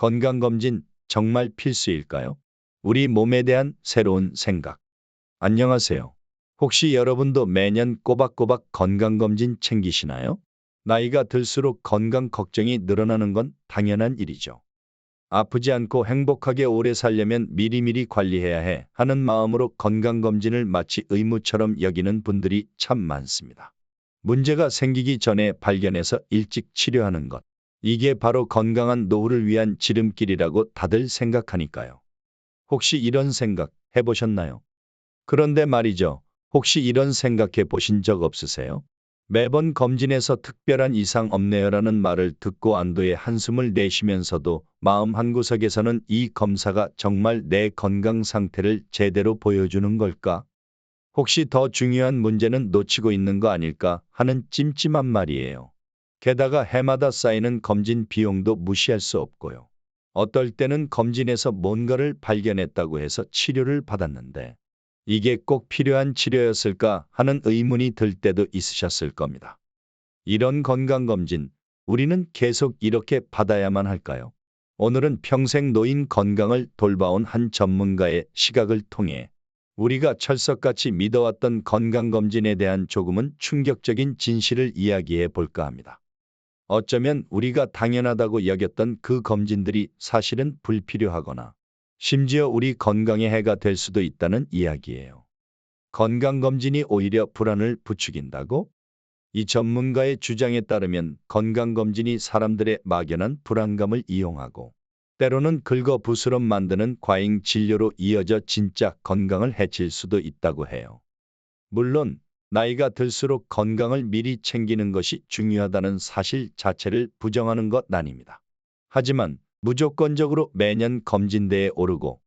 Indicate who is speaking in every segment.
Speaker 1: 건강검진 정말 필수일까요? 우리 몸에 대한 새로운 생각. 안녕하세요. 혹시 여러분도 매년 꼬박꼬박 건강검진 챙기시나요? 나이가 들수록 건강 걱정이 늘어나는 건 당연한 일이죠. 아프지 않고 행복하게 오래 살려면 미리미리 관리해야 해 하는 마음으로 건강검진을 마치 의무처럼 여기는 분들이 참 많습니다. 문제가 생기기 전에 발견해서 일찍 치료하는 것. 이게 바로 건강한 노후를 위한 지름길이라고 다들 생각하니까요. 혹시 이런 생각 해보셨나요? 그런데 말이죠. 혹시 이런 생각해 보신 적 없으세요? 매번 검진에서 특별한 이상 없네요라는 말을 듣고 안도의 한숨을 내쉬면서도 마음 한구석에서는 이 검사가 정말 내 건강 상태를 제대로 보여주는 걸까? 혹시 더 중요한 문제는 놓치고 있는 거 아닐까 하는 찜찜한 말이에요. 게다가 해마다 쌓이는 검진 비용도 무시할 수 없고요. 어떨 때는 검진에서 뭔가를 발견했다고 해서 치료를 받았는데 이게 꼭 필요한 치료였을까 하는 의문이 들 때도 있으셨을 겁니다. 이런 건강검진, 우리는 계속 이렇게 받아야만 할까요? 오늘은 평생 노인 건강을 돌봐온 한 전문가의 시각을 통해 우리가 철석같이 믿어왔던 건강검진에 대한 조금은 충격적인 진실을 이야기해 볼까 합니다. 어쩌면 우리가 당연하다고 여겼던 그 검진들이 사실은 불필요하거나 심지어 우리 건강에 해가 될 수도 있다는 이야기예요. 건강검진이 오히려 불안을 부추긴다고? 이 전문가의 주장에 따르면 건강검진이 사람들의 막연한 불안감을 이용하고 때로는 긁어부스럼 만드는 과잉 진료로 이어져 진짜 건강을 해칠 수도 있다고 해요. 물론 나이가 들수록 건강을 미리 챙기는 것이 중요하다는 사실 자체를 부정하는 것 아닙니다. 하지만 무조건적으로 매년 검진대에 오르고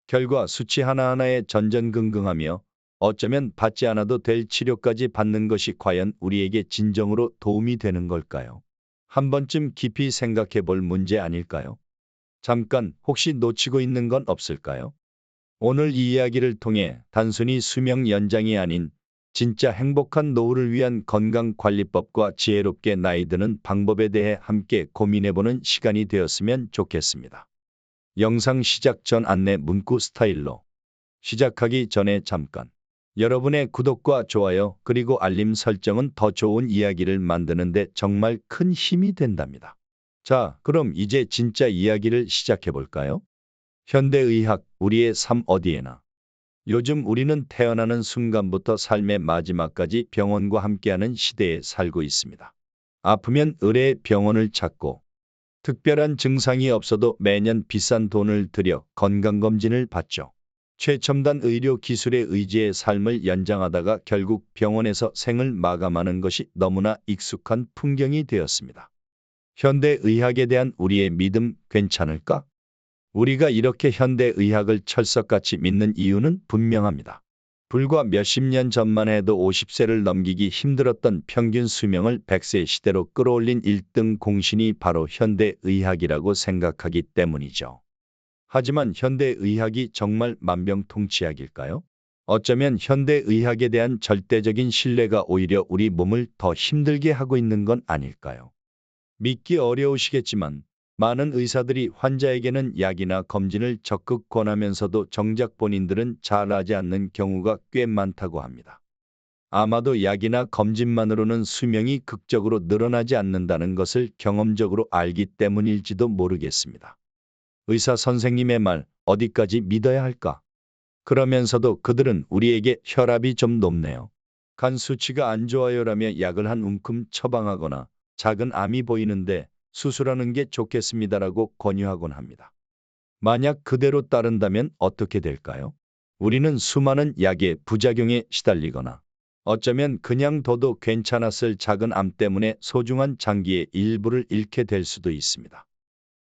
Speaker 1: 결과 수치 하나하나에 전전긍긍하며 어쩌면 받지 않아도 될 치료까지 받는 것이 과연 우리에게 진정으로 도움이 되는 걸까요? 한 번쯤 깊이 생각해 볼 문제 아닐까요? 잠깐 혹시 놓치고 있는 건 없을까요? 오늘 이 이야기를 통해 단순히 수명 연장이 아닌 진짜 행복한 노후를 위한 건강관리법과 지혜롭게 나이 드는 방법에 대해 함께 고민해보는 시간이 되었으면 좋겠습니다. 영상 시작 전 안내 문구 스타일로 시작하기 전에 잠깐 여러분의 구독과 좋아요 그리고 알림 설정은 더 좋은 이야기를 만드는 데 정말 큰 힘이 된답니다. 자, 그럼 이제 진짜 이야기를 시작해 볼까요? 현대의학, 우리의 삶 어디에나. 요즘 우리는 태어나는 순간부터 삶의 마지막까지 병원과 함께하는 시대에 살고 있습니다. 아프면 의뢰 병원을 찾고 특별한 증상이 없어도 매년 비싼 돈을 들여 건강검진을 받죠. 최첨단 의료 기술에 의지해 삶을 연장하다가 결국 병원에서 생을 마감하는 것이 너무나 익숙한 풍경이 되었습니다. 현대의학에 대한 우리의 믿음 괜찮을까? 우리가 이렇게 현대의학을 철석같이 믿는 이유는 분명합니다. 불과 몇십 년 전만 해도 50세를 넘기기 힘들었던 평균 수명을 100세 시대로 끌어올린 1등 공신이 바로 현대의학이라고 생각하기 때문이죠. 하지만 현대의학이 정말 만병통치약일까요? 어쩌면 현대의학에 대한 절대적인 신뢰가 오히려 우리 몸을 더 힘들게 하고 있는 건 아닐까요? 믿기 어려우시겠지만 많은 의사들이 환자에게는 약이나 검진을 적극 권하면서도 정작 본인들은 잘하지 않는 경우가 꽤 많다고 합니다. 아마도 약이나 검진만으로는 수명이 극적으로 늘어나지 않는다는 것을 경험적으로 알기 때문일지도 모르겠습니다. 의사 선생님의 말 어디까지 믿어야 할까? 그러면서도 그들은 우리에게 혈압이 좀 높네요. 간 수치가 안 좋아요라며 약을 한 움큼 처방하거나 작은 암이 보이는데 수술하는 게 좋겠습니다라고 권유하곤 합니다. 만약 그대로 따른다면 어떻게 될까요? 우리는 수많은 약의 부작용에 시달리거나 어쩌면 그냥 둬도 괜찮았을 작은 암 때문에 소중한 장기의 일부를 잃게 될 수도 있습니다.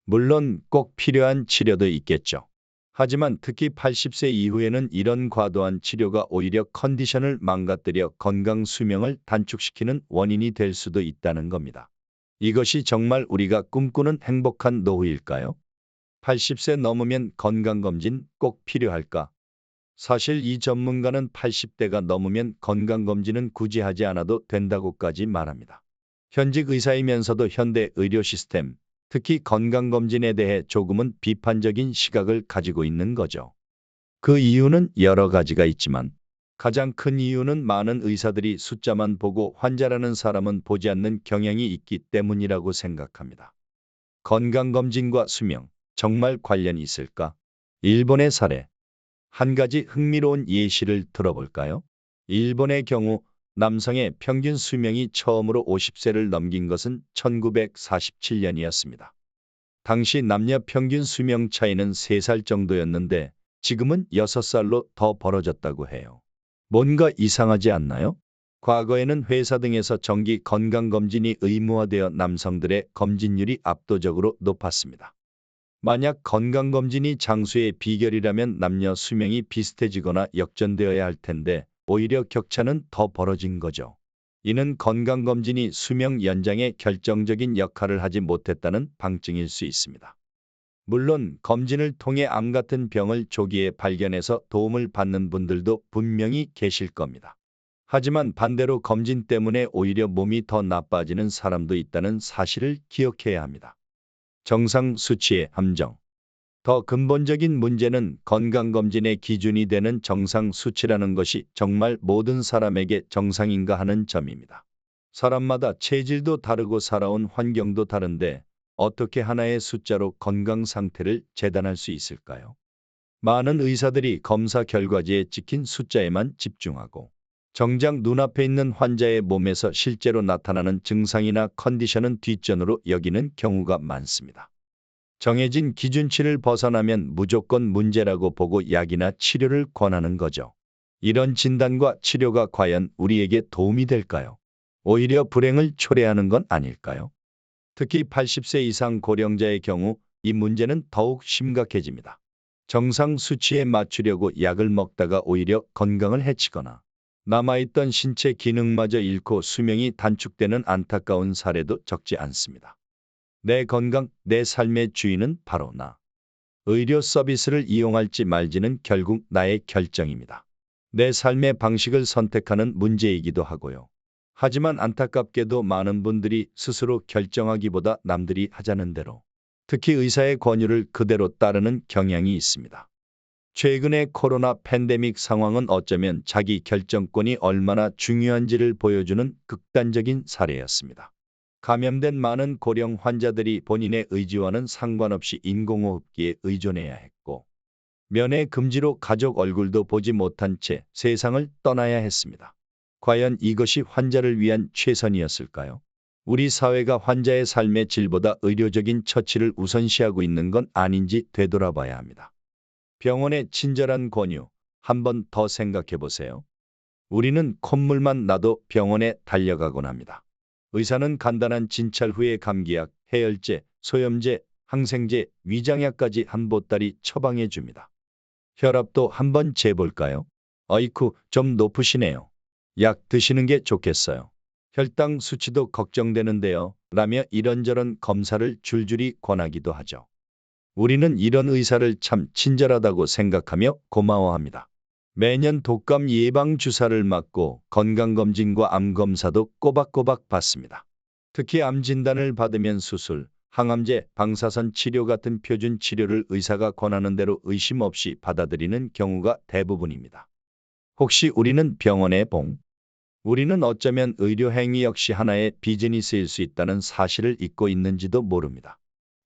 Speaker 1: 물론 꼭 필요한 치료도 있겠죠. 하지만 특히 80세 이후에는 이런 과도한 치료가 오히려 컨디션을 망가뜨려 건강 수명을 단축시키는 원인이 될 수도 있다는 겁니다. 이것이 정말 우리가 꿈꾸는 행복한 노후일까요? 80세 넘으면 건강검진 꼭 필요할까? 사실 이 전문가는 80대가 넘으면 건강검진은 굳이 하지 않아도 된다고까지 말합니다. 현직 의사이면서도 현대 의료 시스템, 특히 건강검진에 대해 조금은 비판적인 시각을 가지고 있는 거죠. 그 이유는 여러 가지가 있지만 가장 큰 이유는 많은 의사들이 숫자만 보고 환자라는 사람은 보지 않는 경향이 있기 때문이라고 생각합니다. 건강검진과 수명, 정말 관련이 있을까? 일본의 사례. 한 가지 흥미로운 예시를 들어볼까요? 일본의 경우 남성의 평균 수명이 처음으로 50세를 넘긴 것은 1947년이었습니다. 당시 남녀 평균 수명 차이는 3살 정도였는데 지금은 6살로 더 벌어졌다고 해요. 뭔가 이상하지 않나요? 과거에는 회사 등에서 정기 건강검진이 의무화되어 남성들의 검진율이 압도적으로 높았습니다. 만약 건강검진이 장수의 비결이라면 남녀 수명이 비슷해지거나 역전되어야 할 텐데 오히려 격차는 더 벌어진 거죠. 이는 건강검진이 수명 연장에 결정적인 역할을 하지 못했다는 방증일 수 있습니다. 물론 검진을 통해 암 같은 병을 조기에 발견해서 도움을 받는 분들도 분명히 계실 겁니다. 하지만 반대로 검진 때문에 오히려 몸이 더 나빠지는 사람도 있다는 사실을 기억해야 합니다. 정상 수치의 함정. 더 근본적인 문제는 건강검진의 기준이 되는 정상 수치라는 것이 정말 모든 사람에게 정상인가 하는 점입니다. 사람마다 체질도 다르고 살아온 환경도 다른데 어떻게 하나의 숫자로 건강 상태를 재단할 수 있을까요? 많은 의사들이 검사 결과지에 찍힌 숫자에만 집중하고 정작 눈앞에 있는 환자의 몸에서 실제로 나타나는 증상이나 컨디션은 뒷전으로 여기는 경우가 많습니다. 정해진 기준치를 벗어나면 무조건 문제라고 보고 약이나 치료를 권하는 거죠. 이런 진단과 치료가 과연 우리에게 도움이 될까요? 오히려 불행을 초래하는 건 아닐까요? 특히 80세 이상 고령자의 경우 이 문제는 더욱 심각해집니다. 정상 수치에 맞추려고 약을 먹다가 오히려 건강을 해치거나 남아있던 신체 기능마저 잃고 수명이 단축되는 안타까운 사례도 적지 않습니다. 내 건강, 내 삶의 주인은 바로 나. 의료 서비스를 이용할지 말지는 결국 나의 결정입니다. 내 삶의 방식을 선택하는 문제이기도 하고요. 하지만 안타깝게도 많은 분들이 스스로 결정하기보다 남들이 하자는 대로, 특히 의사의 권유를 그대로 따르는 경향이 있습니다. 최근의 코로나 팬데믹 상황은 어쩌면 자기 결정권이 얼마나 중요한지를 보여주는 극단적인 사례였습니다. 감염된 많은 고령 환자들이 본인의 의지와는 상관없이 인공호흡기에 의존해야 했고, 면회 금지로 가족 얼굴도 보지 못한 채 세상을 떠나야 했습니다. 과연 이것이 환자를 위한 최선이었을까요? 우리 사회가 환자의 삶의 질보다 의료적인 처치를 우선시하고 있는 건 아닌지 되돌아봐야 합니다. 병원의 친절한 권유, 한 번 더 생각해 보세요. 우리는 콧물만 나도 병원에 달려가곤 합니다. 의사는 간단한 진찰 후에 감기약, 해열제, 소염제, 항생제, 위장약까지 한 보따리 처방해 줍니다. 혈압도 한번 재볼까요? 어이쿠, 좀 높으시네요. 약 드시는 게 좋겠어요. 혈당 수치도 걱정되는데요. 라며 이런저런 검사를 줄줄이 권하기도 하죠. 우리는 이런 의사를 참 친절하다고 생각하며 고마워합니다. 매년 독감 예방 주사를 맞고 건강검진과 암검사도 꼬박꼬박 받습니다. 특히 암 진단을 받으면 수술, 항암제, 방사선 치료 같은 표준 치료를 의사가 권하는 대로 의심 없이 받아들이는 경우가 대부분입니다. 혹시 우리는 병원의 봉? 우리는 어쩌면 의료 행위 역시 하나의 비즈니스일 수 있다는 사실을 잊고 있는지도 모릅니다.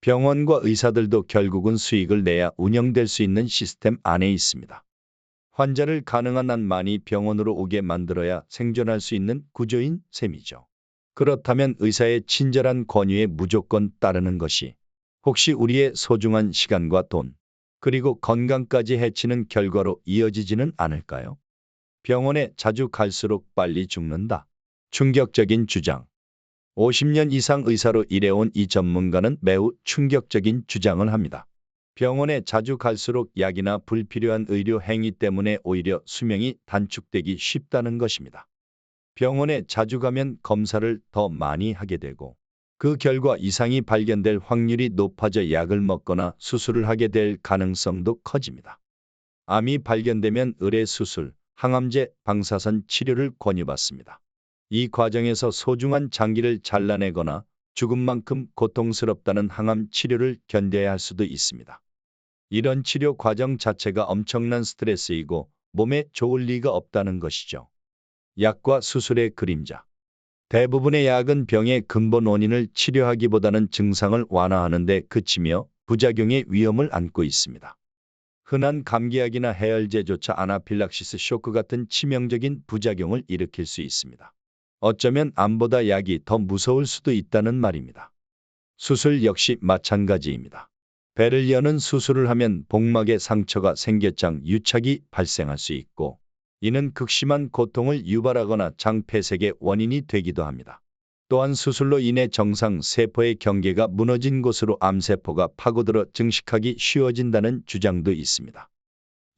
Speaker 1: 병원과 의사들도 결국은 수익을 내야 운영될 수 있는 시스템 안에 있습니다. 환자를 가능한 한 많이 병원으로 오게 만들어야 생존할 수 있는 구조인 셈이죠. 그렇다면 의사의 친절한 권유에 무조건 따르는 것이 혹시 우리의 소중한 시간과 돈, 그리고 건강까지 해치는 결과로 이어지지는 않을까요? 병원에 자주 갈수록 빨리 죽는다. 충격적인 주장. 50년 이상 의사로 일해온 이 전문가는 매우 충격적인 주장을 합니다. 병원에 자주 갈수록 약이나 불필요한 의료 행위 때문에 오히려 수명이 단축되기 쉽다는 것입니다. 병원에 자주 가면 검사를 더 많이 하게 되고 그 결과 이상이 발견될 확률이 높아져 약을 먹거나 수술을 하게 될 가능성도 커집니다. 암이 발견되면 의뢰 수술, 항암제, 방사선 치료를 권유받습니다. 이 과정에서 소중한 장기를 잘라내거나 죽음만큼 고통스럽다는 항암 치료를 견뎌야 할 수도 있습니다. 이런 치료 과정 자체가 엄청난 스트레스이고 몸에 좋을 리가 없다는 것이죠. 약과 수술의 그림자. 대부분의 약은 병의 근본 원인을 치료하기보다는 증상을 완화하는 데 그치며 부작용의 위험을 안고 있습니다. 흔한 감기약이나 해열제조차 아나필락시스 쇼크 같은 치명적인 부작용을 일으킬 수 있습니다. 어쩌면 암보다 약이 더 무서울 수도 있다는 말입니다. 수술 역시 마찬가지입니다. 배를 여는 수술을 하면 복막에 상처가 생겨 장 유착이 발생할 수 있고 이는 극심한 고통을 유발하거나 장 폐색의 원인이 되기도 합니다. 또한 수술로 인해 정상 세포의 경계가 무너진 곳으로 암세포가 파고들어 증식하기 쉬워진다는 주장도 있습니다.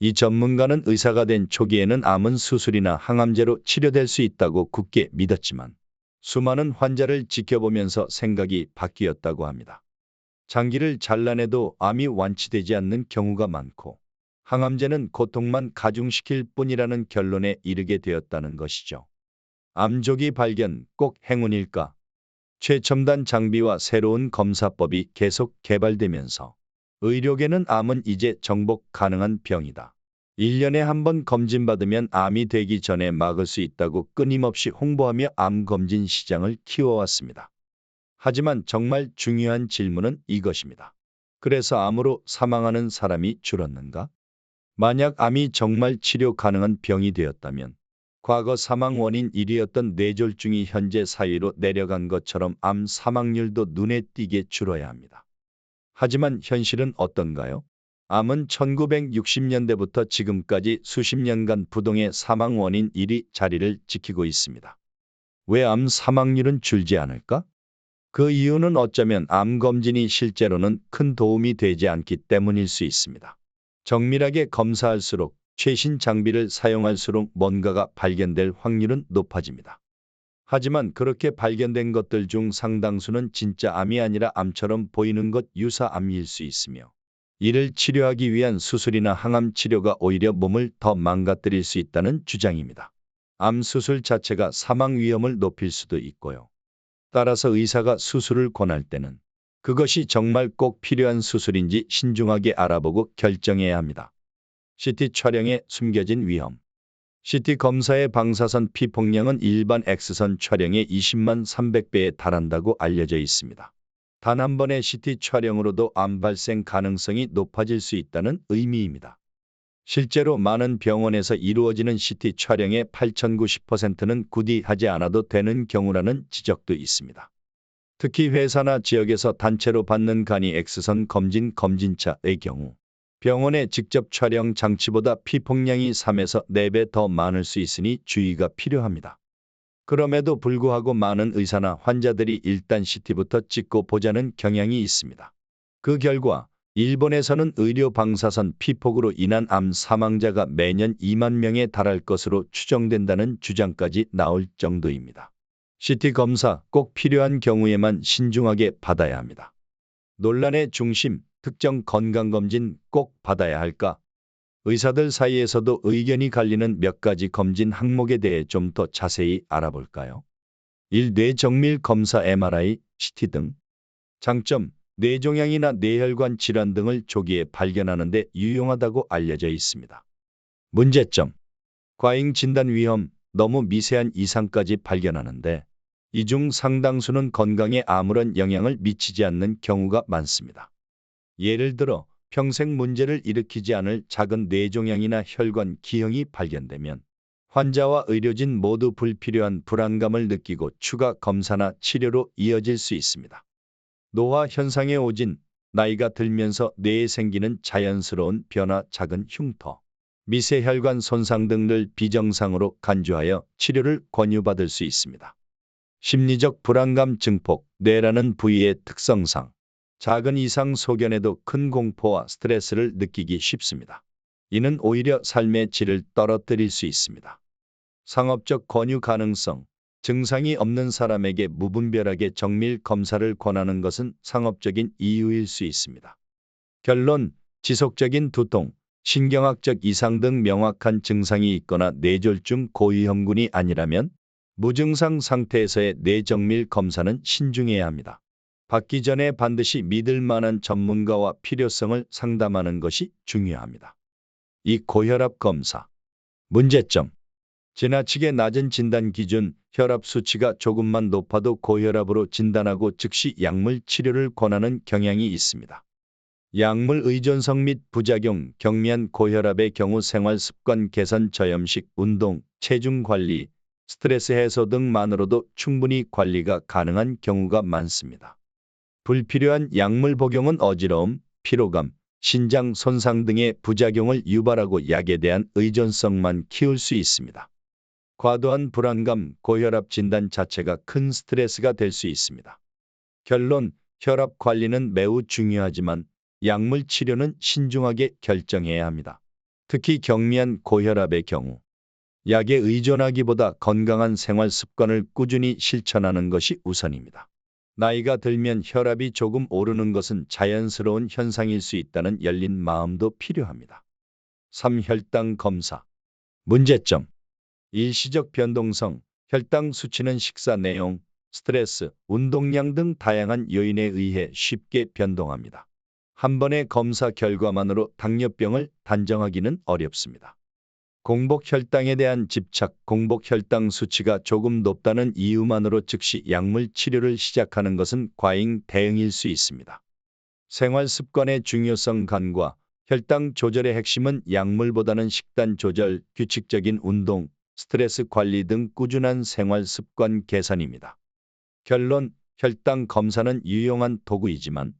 Speaker 1: 이 전문가는 의사가 된 초기에는 암은 수술이나 항암제로 치료될 수 있다고 굳게 믿었지만 수많은 환자를 지켜보면서 생각이 바뀌었다고 합니다. 장기를 잘라내도 암이 완치되지 않는 경우가 많고 항암제는 고통만 가중시킬 뿐이라는 결론에 이르게 되었다는 것이죠. 암 조기 발견 꼭 행운일까? 최첨단 장비와 새로운 검사법이 계속 개발되면서 의료계는 암은 이제 정복 가능한 병이다. 1년에 한 번 검진받으면 암이 되기 전에 막을 수 있다고 끊임없이 홍보하며 암 검진 시장을 키워왔습니다. 하지만 정말 중요한 질문은 이것입니다. 그래서 암으로 사망하는 사람이 줄었는가? 만약 암이 정말 치료 가능한 병이 되었다면 과거 사망 원인 1위였던 뇌졸중이 현재 4위로 내려간 것처럼 암 사망률도 눈에 띄게 줄어야 합니다. 하지만 현실은 어떤가요? 암은 1960년대부터 지금까지 수십 년간 부동의 사망 원인 1위 자리를 지키고 있습니다. 왜 암 사망률은 줄지 않을까? 그 이유는 어쩌면 암 검진이 실제로는 큰 도움이 되지 않기 때문일 수 있습니다. 정밀하게 검사할수록 최신 장비를 사용할수록 뭔가가 발견될 확률은 높아집니다. 하지만 그렇게 발견된 것들 중 상당수는 진짜 암이 아니라 암처럼 보이는 것 유사암일 수 있으며 이를 치료하기 위한 수술이나 항암 치료가 오히려 몸을 더 망가뜨릴 수 있다는 주장입니다. 암 수술 자체가 사망 위험을 높일 수도 있고요. 따라서 의사가 수술을 권할 때는 그것이 정말 꼭 필요한 수술인지 신중하게 알아보고 결정해야 합니다. CT 촬영에 숨겨진 위험. CT 검사의 방사선 피폭량은 일반 X선 촬영의 20만 300배에 달한다고 알려져 있습니다. 단 한 번의 CT 촬영으로도 암 발생 가능성이 높아질 수 있다는 의미입니다. 실제로 많은 병원에서 이루어지는 CT 촬영의 8,090%는 굳이 하지 않아도 되는 경우라는 지적도 있습니다. 특히 회사나 지역에서 단체로 받는 간이 X선 검진차의 경우 병원의 직접 촬영 장치보다 피폭량이 3에서 4배 더 많을 수 있으니 주의가 필요합니다. 그럼에도 불구하고 많은 의사나 환자들이 일단 CT부터 찍고 보자는 경향이 있습니다. 그 결과 일본에서는 의료 방사선 피폭으로 인한 암 사망자가 매년 2만 명에 달할 것으로 추정된다는 주장까지 나올 정도입니다. CT 검사 꼭 필요한 경우에만 신중하게 받아야 합니다. 논란의 중심, 특정 건강검진 꼭 받아야 할까? 의사들 사이에서도 의견이 갈리는 몇 가지 검진 항목에 대해 좀 더 자세히 알아볼까요? 1. 뇌정밀 검사 MRI, CT 등. 장점, 뇌종양이나 뇌혈관 질환 등을 조기에 발견하는 데 유용하다고 알려져 있습니다. 문제점, 과잉 진단 위험, 너무 미세한 이상까지 발견하는데 이 중 상당수는 건강에 아무런 영향을 미치지 않는 경우가 많습니다. 예를 들어 평생 문제를 일으키지 않을 작은 뇌종양이나 혈관 기형이 발견되면 환자와 의료진 모두 불필요한 불안감을 느끼고 추가 검사나 치료로 이어질 수 있습니다. 노화 현상의 오진, 나이가 들면서 뇌에 생기는 자연스러운 변화, 작은 흉터, 미세혈관 손상 등을 비정상으로 간주하여 치료를 권유받을 수 있습니다. 심리적 불안감 증폭, 뇌라는 부위의 특성상 작은 이상 소견에도 큰 공포와 스트레스를 느끼기 쉽습니다. 이는 오히려 삶의 질을 떨어뜨릴 수 있습니다. 상업적 권유 가능성, 증상이 없는 사람에게 무분별하게 정밀 검사를 권하는 것은 상업적인 이유일 수 있습니다. 결론, 지속적인 두통, 신경학적 이상 등 명확한 증상이 있거나 뇌졸중 고위험군이 아니라면 무증상 상태에서의 뇌정밀 검사는 신중해야 합니다. 받기 전에 반드시 믿을 만한 전문가와 필요성을 상담하는 것이 중요합니다. 이 고혈압 검사. 문제점. 지나치게 낮은 진단 기준, 혈압 수치가 조금만 높아도 고혈압으로 진단하고 즉시 약물 치료를 권하는 경향이 있습니다. 약물 의존성 및 부작용, 경미한 고혈압의 경우 생활 습관 개선, 저염식, 운동, 체중 관리, 스트레스 해소 등만으로도 충분히 관리가 가능한 경우가 많습니다. 불필요한 약물 복용은 어지러움, 피로감, 신장 손상 등의 부작용을 유발하고 약에 대한 의존성만 키울 수 있습니다. 과도한 불안감, 고혈압 진단 자체가 큰 스트레스가 될 수 있습니다. 결론, 혈압 관리는 매우 중요하지만 약물 치료는 신중하게 결정해야 합니다. 특히 경미한 고혈압의 경우 약에 의존하기보다 건강한 생활 습관을 꾸준히 실천하는 것이 우선입니다. 나이가 들면 혈압이 조금 오르는 것은 자연스러운 현상일 수 있다는 열린 마음도 필요합니다. 3. 혈당 검사. 문제점. 일시적 변동성, 혈당 수치는 식사 내용, 스트레스, 운동량 등 다양한 요인에 의해 쉽게 변동합니다. 한 번의 검사 결과만으로 당뇨병을 단정하기는 어렵습니다. 공복 혈당에 대한 집착, 공복 혈당 수치가 조금 높다는 이유만으로 즉시 약물 치료를 시작하는 것은 과잉 대응일 수 있습니다. 생활 습관의 중요성. 간과 혈당 조절의 핵심은 약물보다는 식단 조절, 규칙적인 운동, 스트레스 관리 등 꾸준한 생활 습관 개선입니다. 결론, 혈당 검사는 유용한 도구이지만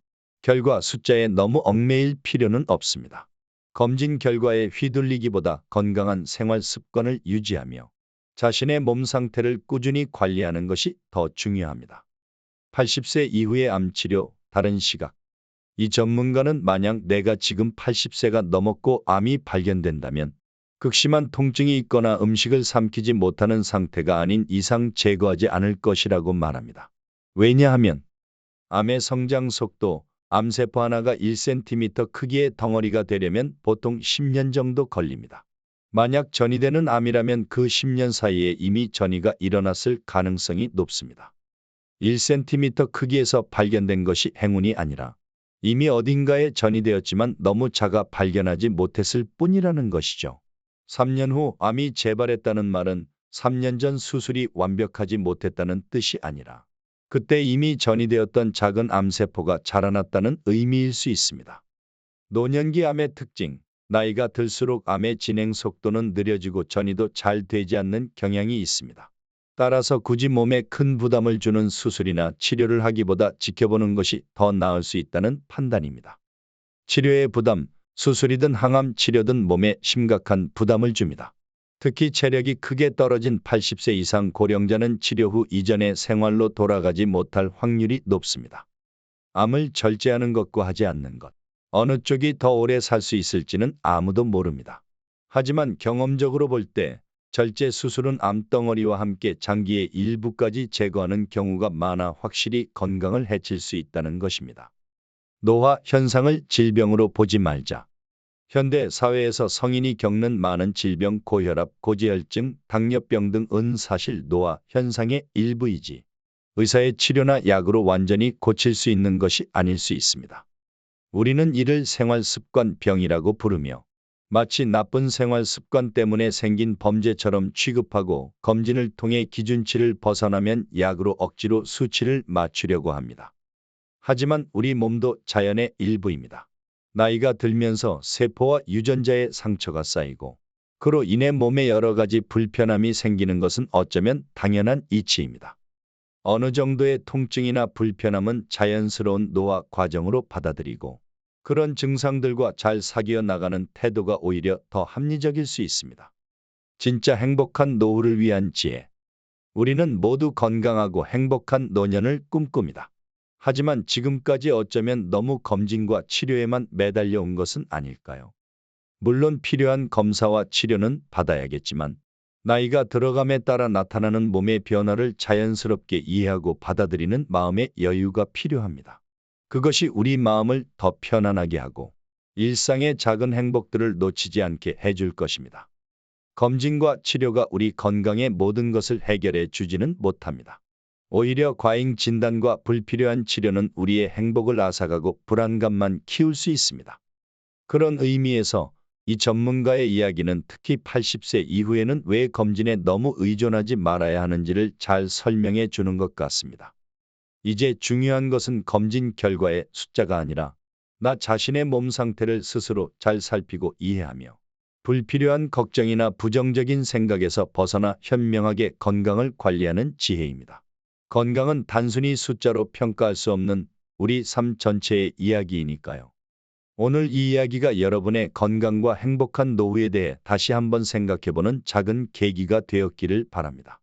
Speaker 1: 결과 숫자에 너무 얽매일 필요는 없습니다. 검진 결과에 휘둘리기보다 건강한 생활 습관을 유지하며 자신의 몸 상태를 꾸준히 관리하는 것이 더 중요합니다. 80세 이후의 암 치료, 다른 시각. 이 전문가는 만약 내가 지금 80세가 넘었고 암이 발견된다면 극심한 통증이 있거나 음식을 삼키지 못하는 상태가 아닌 이상 제거하지 않을 것이라고 말합니다. 왜냐하면 암의 성장 속도, 암세포 하나가 1cm 크기의 덩어리가 되려면 보통 10년 정도 걸립니다. 만약 전이되는 암이라면 그 10년 사이에 이미 전이가 일어났을 가능성이 높습니다. 1cm 크기에서 발견된 것이 행운이 아니라 이미 어딘가에 전이되었지만 너무 작아 발견하지 못했을 뿐이라는 것이죠. 3년 후 암이 재발했다는 말은 3년 전 수술이 완벽하지 못했다는 뜻이 아니라 그때 이미 전이되었던 작은 암세포가 자라났다는 의미일 수 있습니다. 노년기 암의 특징, 나이가 들수록 암의 진행 속도는 느려지고 전이도 잘 되지 않는 경향이 있습니다. 따라서 굳이 몸에 큰 부담을 주는 수술이나 치료를 하기보다 지켜보는 것이 더 나을 수 있다는 판단입니다. 치료의 부담, 수술이든 항암 치료든 몸에 심각한 부담을 줍니다. 특히 체력이 크게 떨어진 80세 이상 고령자는 치료 후 이전의 생활로 돌아가지 못할 확률이 높습니다. 암을 절제하는 것과 하지 않는 것. 어느 쪽이 더 오래 살 수 있을지는 아무도 모릅니다. 하지만 경험적으로 볼 때 절제 수술은 암덩어리와 함께 장기의 일부까지 제거하는 경우가 많아 확실히 건강을 해칠 수 있다는 것입니다. 노화 현상을 질병으로 보지 말자. 현대 사회에서 성인이 겪는 많은 질병, 고혈압, 고지혈증, 당뇨병 등은 사실 노화 현상의 일부이지 의사의 치료나 약으로 완전히 고칠 수 있는 것이 아닐 수 있습니다. 우리는 이를 생활 습관 병이라고 부르며 마치 나쁜 생활 습관 때문에 생긴 범죄처럼 취급하고 검진을 통해 기준치를 벗어나면 약으로 억지로 수치를 맞추려고 합니다. 하지만 우리 몸도 자연의 일부입니다. 나이가 들면서 세포와 유전자의 상처가 쌓이고 그로 인해 몸에 여러 가지 불편함이 생기는 것은 어쩌면 당연한 이치입니다. 어느 정도의 통증이나 불편함은 자연스러운 노화 과정으로 받아들이고 그런 증상들과 잘 사귀어 나가는 태도가 오히려 더 합리적일 수 있습니다. 진짜 행복한 노후를 위한 지혜. 우리는 모두 건강하고 행복한 노년을 꿈꿉니다. 하지만 지금까지 어쩌면 너무 검진과 치료에만 매달려 온 것은 아닐까요? 물론 필요한 검사와 치료는 받아야겠지만 나이가 들어감에 따라 나타나는 몸의 변화를 자연스럽게 이해하고 받아들이는 마음의 여유가 필요합니다. 그것이 우리 마음을 더 편안하게 하고 일상의 작은 행복들을 놓치지 않게 해줄 것입니다. 검진과 치료가 우리 건강의 모든 것을 해결해 주지는 못합니다. 오히려 과잉 진단과 불필요한 치료는 우리의 행복을 앗아가고 불안감만 키울 수 있습니다. 그런 의미에서 이 전문가의 이야기는 특히 80세 이후에는 왜 검진에 너무 의존하지 말아야 하는지를 잘 설명해 주는 것 같습니다. 이제 중요한 것은 검진 결과의 숫자가 아니라 나 자신의 몸 상태를 스스로 잘 살피고 이해하며 불필요한 걱정이나 부정적인 생각에서 벗어나 현명하게 건강을 관리하는 지혜입니다. 건강은 단순히 숫자로 평가할 수 없는 우리 삶 전체의 이야기이니까요. 오늘 이 이야기가 여러분의 건강과 행복한 노후에 대해 다시 한번 생각해보는 작은 계기가 되었기를 바랍니다.